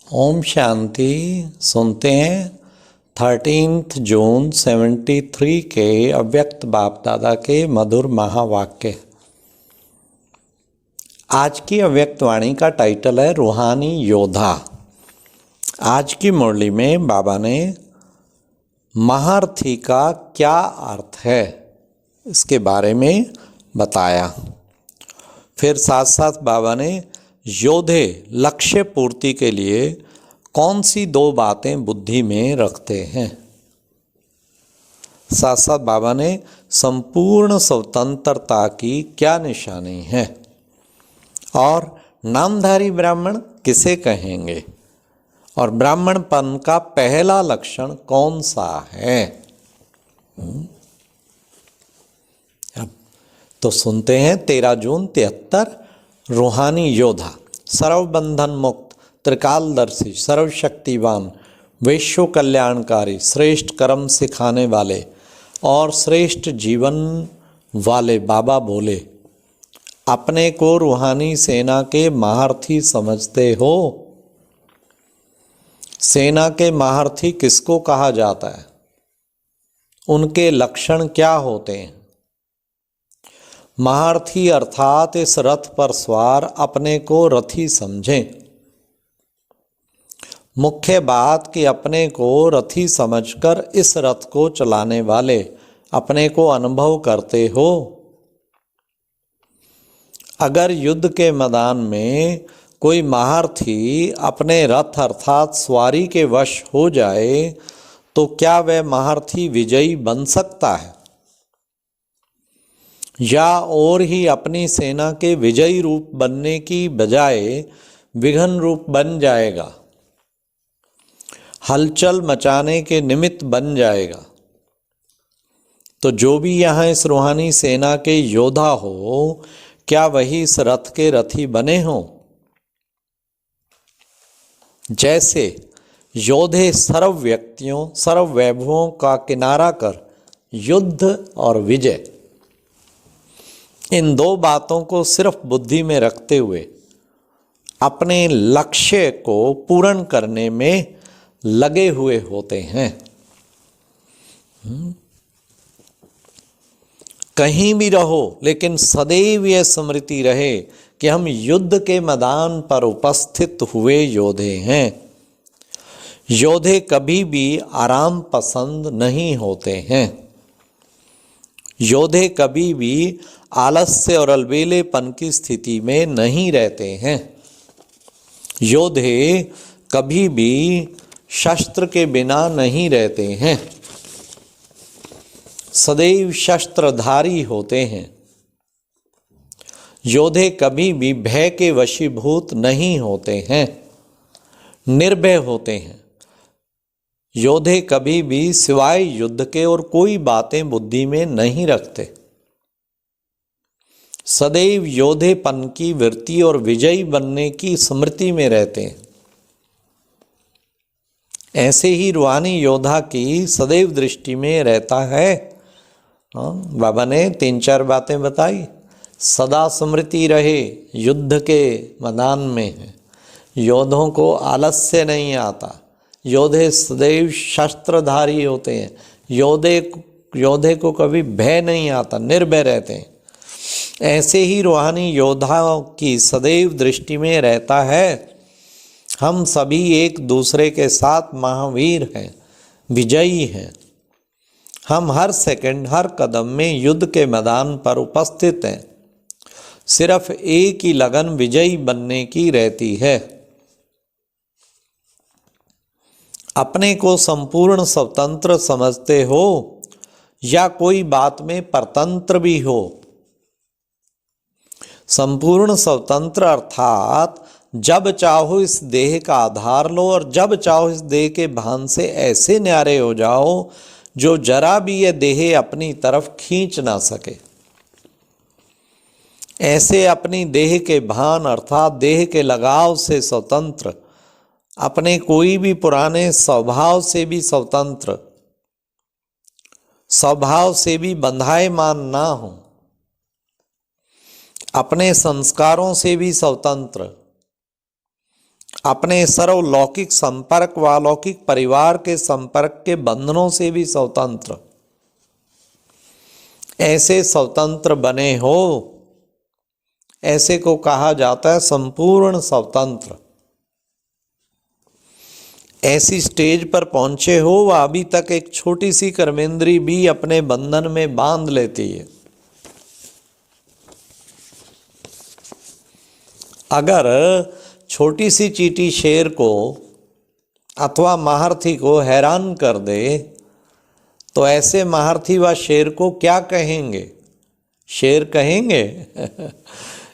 ओम शांति। सुनते हैं 13 जून 73 के अव्यक्त बाप दादा के मधुर महावाक्य। आज की अव्यक्त वाणी का टाइटल है रूहानी योद्धा। आज की मुरली में बाबा ने महारथी का क्या अर्थ है इसके बारे में बताया। फिर साथ साथ बाबा ने योद्धे लक्ष्य पूर्ति के लिए कौन सी दो बातें बुद्धि में रखते हैं। साथ साथ बाबा ने संपूर्ण स्वतंत्रता की क्या निशानी है और नामधारी ब्राह्मण किसे कहेंगे और ब्राह्मणपन का पहला लक्षण कौन सा है। अब तो सुनते हैं 13 जून 73 रूहानी योद्धा, सर्वबंधन मुक्त, त्रिकालदर्शी, सर्वशक्तिवान, विश्व कल्याणकारी, श्रेष्ठ कर्म सिखाने वाले और श्रेष्ठ जीवन वाले बाबा बोले, अपने को रूहानी सेना के महारथी समझते हो। सेना के महारथी किसको कहा जाता है, उनके लक्षण क्या होते हैं। महारथी अर्थात इस रथ पर सवार अपने को रथी समझें। मुख्य बात कि अपने को रथी समझकर इस रथ को चलाने वाले अपने को अनुभव करते हो। अगर युद्ध के मैदान में कोई महारथी अपने रथ अर्थात सवारी के वश हो जाए तो क्या वह महारथी विजयी बन सकता है या और ही अपनी सेना के विजयी रूप बनने की बजाय विघन रूप बन जाएगा, हलचल मचाने के निमित्त बन जाएगा। तो जो भी यहाँ इस रूहानी सेना के योद्धा हो, क्या वही इस रथ के रथी बने हों। जैसे योद्धे सर्व व्यक्तियों सर्व वैभवों का किनारा कर युद्ध और विजय, इन दो बातों को सिर्फ बुद्धि में रखते हुए अपने लक्ष्य को पूर्ण करने में लगे हुए होते हैं। कहीं भी रहो लेकिन सदैव यह स्मृति रहे कि हम युद्ध के मैदान पर उपस्थित हुए योद्धे हैं। योद्धे कभी भी आराम पसंद नहीं होते हैं। योद्धे कभी भी आलस्य और अलबेलेपन की स्थिति में नहीं रहते हैं। योद्धे कभी भी शस्त्र के बिना नहीं रहते हैं, सदैव शस्त्रधारी होते हैं। योद्धे कभी भी भय के वशीभूत नहीं होते हैं, निर्भय होते हैं। योद्धे कभी भी सिवाय युद्ध के और कोई बातें बुद्धि में नहीं रखते। सदैव योद्धेपन की वृत्ति और विजयी बनने की स्मृति में रहते हैं। ऐसे ही रूहानी योद्धा की सदैव दृष्टि में रहता है। बाबा ने 3-4 बातें बताई। सदा स्मृति रहे युद्ध के मैदान में है। योद्धों को आलस्य नहीं आता। योद्धे सदैव शस्त्रधारी होते हैं। योद्धे को कभी भय नहीं आता, निर्भय रहते हैं। ऐसे ही रूहानी योद्धाओं की सदैव दृष्टि में रहता है, हम सभी एक दूसरे के साथ महावीर हैं, विजयी हैं। हम हर सेकंड हर कदम में युद्ध के मैदान पर उपस्थित हैं। सिर्फ एक ही लगन विजयी बनने की रहती है। अपने को संपूर्ण स्वतंत्र समझते हो या कोई बात में परतंत्र भी हो। संपूर्ण स्वतंत्र अर्थात जब चाहो इस देह का आधार लो और जब चाहो इस देह के भान से ऐसे न्यारे हो जाओ जो जरा भी यह देह अपनी तरफ खींच ना सके। ऐसे अपनी देह के भान अर्थात देह के लगाव से स्वतंत्र, अपने कोई भी पुराने स्वभाव से भी स्वतंत्र, स्वभाव से भी बंधायमान ना हो, अपने संस्कारों से भी स्वतंत्र, अपने सर्वलौकिक संपर्क व अलौकिक परिवार के संपर्क के बंधनों से भी स्वतंत्र, ऐसे स्वतंत्र बने हो, ऐसे को कहा जाता है संपूर्ण स्वतंत्र। ऐसी स्टेज पर पहुंचे हो, वह अभी तक एक छोटी सी कर्मेंद्री भी अपने बंधन में बांध लेती है। अगर छोटी सी चींटी शेर को अथवा महारथी को हैरान कर दे तो ऐसे महारथी व शेर को क्या कहेंगे? शेर कहेंगे।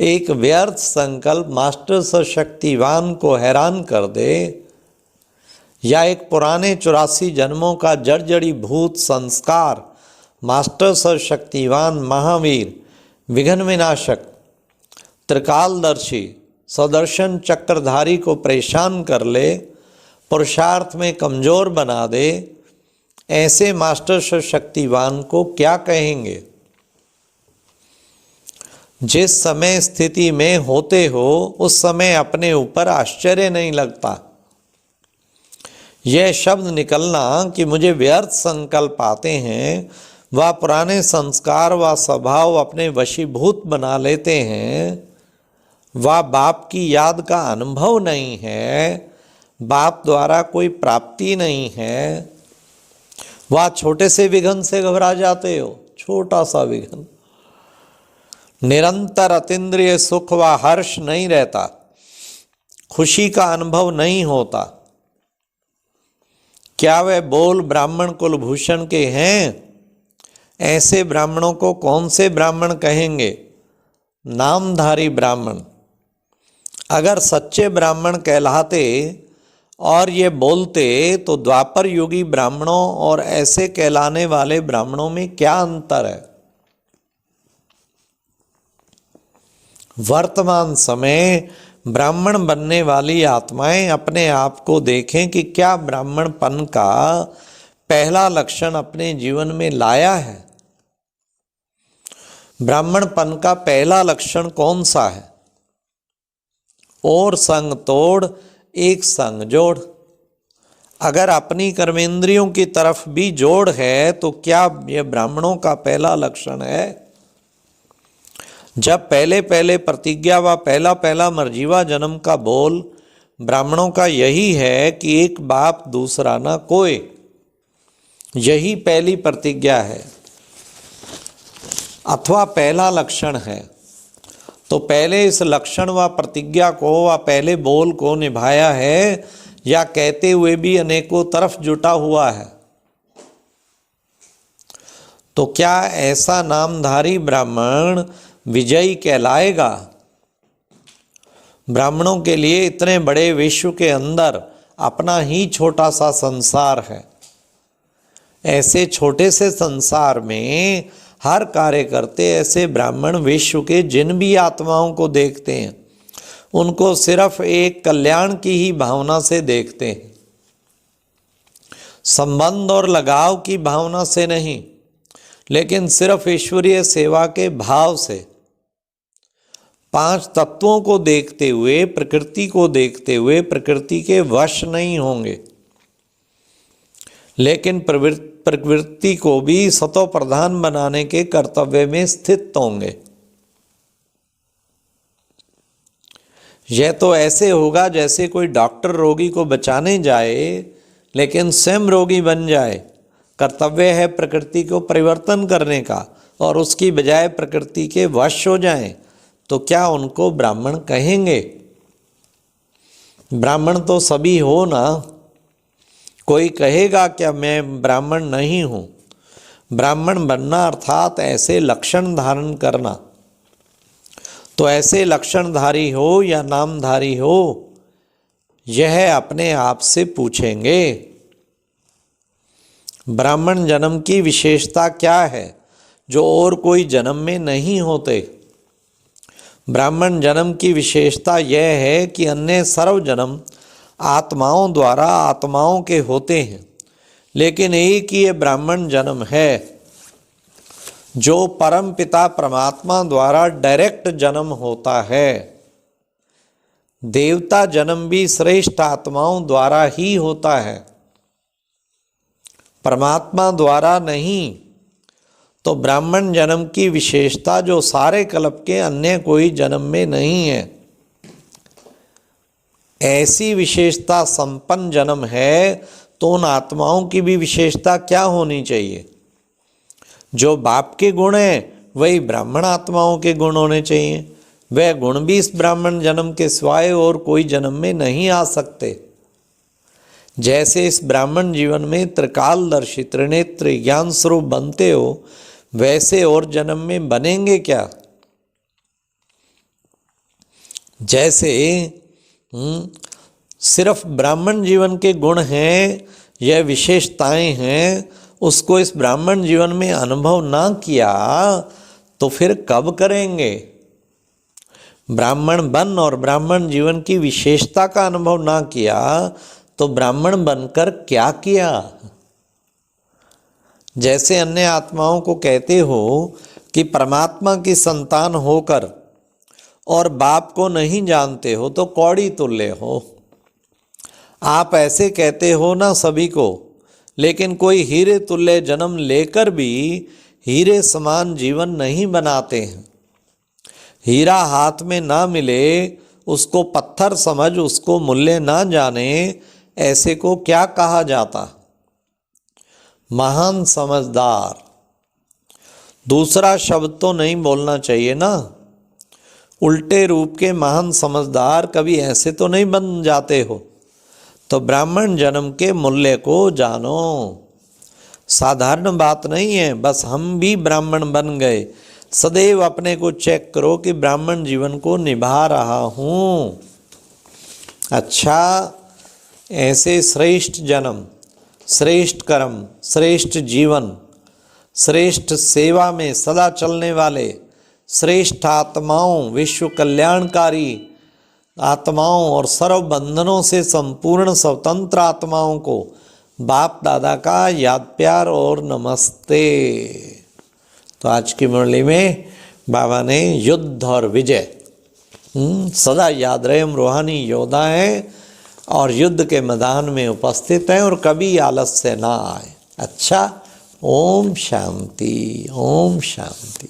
एक व्यर्थ संकल्प मास्टर शक्तिवान को हैरान कर दे, या एक पुराने 84 जन्मों का जड़जड़ी भूत संस्कार मास्टर शक्तिवान महावीर विघ्न विनाशक त्रिकालदर्शी सदर्शन चक्रधारी को परेशान कर ले, पुरुषार्थ में कमजोर बना दे, ऐसे मास्टर शक्तिवान को क्या कहेंगे? जिस समय स्थिति में होते हो उस समय अपने ऊपर आश्चर्य नहीं लगता। यह शब्द निकलना कि मुझे व्यर्थ संकल्प आते हैं, वह पुराने संस्कार व स्वभाव अपने वशीभूत बना लेते हैं, वह बाप की याद का अनुभव नहीं है, बाप द्वारा कोई प्राप्ति नहीं है, वह छोटे से विघ्न से घबरा जाते हो। छोटा सा विघ्न, निरंतर अतीन्द्रिय सुख व हर्ष नहीं रहता, खुशी का अनुभव नहीं होता। क्या वे बोल ब्राह्मण कुलभूषण के हैं? ऐसे ब्राह्मणों को कौन से ब्राह्मण कहेंगे? नामधारी ब्राह्मण। अगर सच्चे ब्राह्मण कहलाते और ये बोलते तो द्वापर युगी ब्राह्मणों और ऐसे कहलाने वाले ब्राह्मणों में क्या अंतर है? वर्तमान समय ब्राह्मण बनने वाली आत्माएं अपने आप को देखें कि क्या ब्राह्मणपन का पहला लक्षण अपने जीवन में लाया है। ब्राह्मणपन का पहला लक्षण कौन सा है? और संग तोड़ एक संग जोड़। अगर अपनी कर्मेंद्रियों की तरफ भी जोड़ है तो क्या यह ब्राह्मणों का पहला लक्षण है? जब पहले पहले प्रतिज्ञा व पहला पहला मर्जीवा जन्म का बोल ब्राह्मणों का यही है कि एक बाप दूसरा ना कोई, यही पहली प्रतिज्ञा है अथवा पहला लक्षण है, तो पहले इस लक्षण व प्रतिज्ञा को व पहले बोल को निभाया है या कहते हुए भी अनेकों तरफ जुटा हुआ है? तो क्या ऐसा नामधारी ब्राह्मण विजयी कहलाएगा? ब्राह्मणों के लिए इतने बड़े विश्व के अंदर अपना ही छोटा सा संसार है। ऐसे छोटे से संसार में हर कार्य करते ऐसे ब्राह्मण विश्व के जिन भी आत्माओं को देखते हैं उनको सिर्फ एक कल्याण की ही भावना से देखते हैं, संबंध और लगाव की भावना से नहीं, लेकिन सिर्फ ईश्वरीय सेवा के भाव से। पांच तत्वों को देखते हुए, प्रकृति को देखते हुए प्रकृति के वश नहीं होंगे, लेकिन प्रकृति को भी सतो प्रधान बनाने के कर्तव्य में स्थित होंगे। यह तो ऐसे होगा जैसे कोई डॉक्टर रोगी को बचाने जाए लेकिन स्वयं रोगी बन जाए। कर्तव्य है प्रकृति को परिवर्तन करने का और उसकी बजाय प्रकृति के वश हो जाएं, तो क्या उनको ब्राह्मण कहेंगे? ब्राह्मण तो सभी हो ना। कोई कहेगा क्या मैं ब्राह्मण नहीं हूँ? ब्राह्मण बनना अर्थात ऐसे लक्षण धारण करना। तो ऐसे लक्षणधारी हो या नामधारी हो, यह अपने आप से पूछेंगे। ब्राह्मण जन्म की विशेषता क्या है जो और कोई जन्म में नहीं होते? ब्राह्मण जन्म की विशेषता यह है कि अन्य सर्व जन्म आत्माओं द्वारा आत्माओं के होते हैं, लेकिन एक ही ये ब्राह्मण जन्म है जो परम पिता परमात्मा द्वारा डायरेक्ट जन्म होता है। देवता जन्म भी श्रेष्ठ आत्माओं द्वारा ही होता है, परमात्मा द्वारा नहीं। तो ब्राह्मण जन्म की विशेषता जो सारे कल्प के अन्य कोई जन्म में नहीं है, ऐसी विशेषता संपन्न जन्म है, तो उन आत्माओं की भी विशेषता क्या होनी चाहिए? जो बाप के गुण हैं वही ब्राह्मण आत्माओं के गुण होने चाहिए। वह गुण भी इस ब्राह्मण जन्म के सिवाय और कोई जन्म में नहीं आ सकते। जैसे इस ब्राह्मण जीवन में त्रिकालदर्शी त्रिनेत्र ज्ञान स्वरूप बनते हो, वैसे और जन्म में बनेंगे क्या? जैसे सिर्फ ब्राह्मण जीवन के गुण हैं, यह विशेषताएं हैं, उसको इस ब्राह्मण जीवन में अनुभव ना किया तो फिर कब करेंगे? ब्राह्मण बन और ब्राह्मण जीवन की विशेषता का अनुभव ना किया तो ब्राह्मण बनकर क्या किया? जैसे अन्य आत्माओं को कहते हो कि परमात्मा की संतान होकर और बाप को नहीं जानते हो तो कौड़ी तुल्य हो। आप ऐसे कहते हो ना सभी को, लेकिन कोई हीरे तुल्य जन्म लेकर भी हीरे समान जीवन नहीं बनाते हैं। हीरा हाथ में ना मिले उसको पत्थर समझ उसको मूल्य ना जाने, ऐसे को क्या कहा जाता? महान समझदार। दूसरा शब्द तो नहीं बोलना चाहिए ना। उल्टे रूप के महान समझदार कभी ऐसे तो नहीं बन जाते हो। तो ब्राह्मण जन्म के मूल्य को जानो। साधारण बात नहीं है बस हम भी ब्राह्मण बन गए। सदैव अपने को चेक करो कि ब्राह्मण जीवन को निभा रहा हूँ। अच्छा, ऐसे श्रेष्ठ जन्म, श्रेष्ठ कर्म, श्रेष्ठ जीवन, श्रेष्ठ सेवा में सदा चलने वाले श्रेष्ठ आत्माओं, विश्व कल्याणकारी आत्माओं और सर्व बंधनों से संपूर्ण स्वतंत्र आत्माओं को बाप दादा का याद प्यार और नमस्ते। तो आज की मुरली में बाबा ने युद्ध और विजय सदा याद रहे, हम रूहानी योद्धा हैं और युद्ध के मैदान में उपस्थित हैं और कभी आलस्य ना आए। अच्छा, ओम शांति, ओम शांति।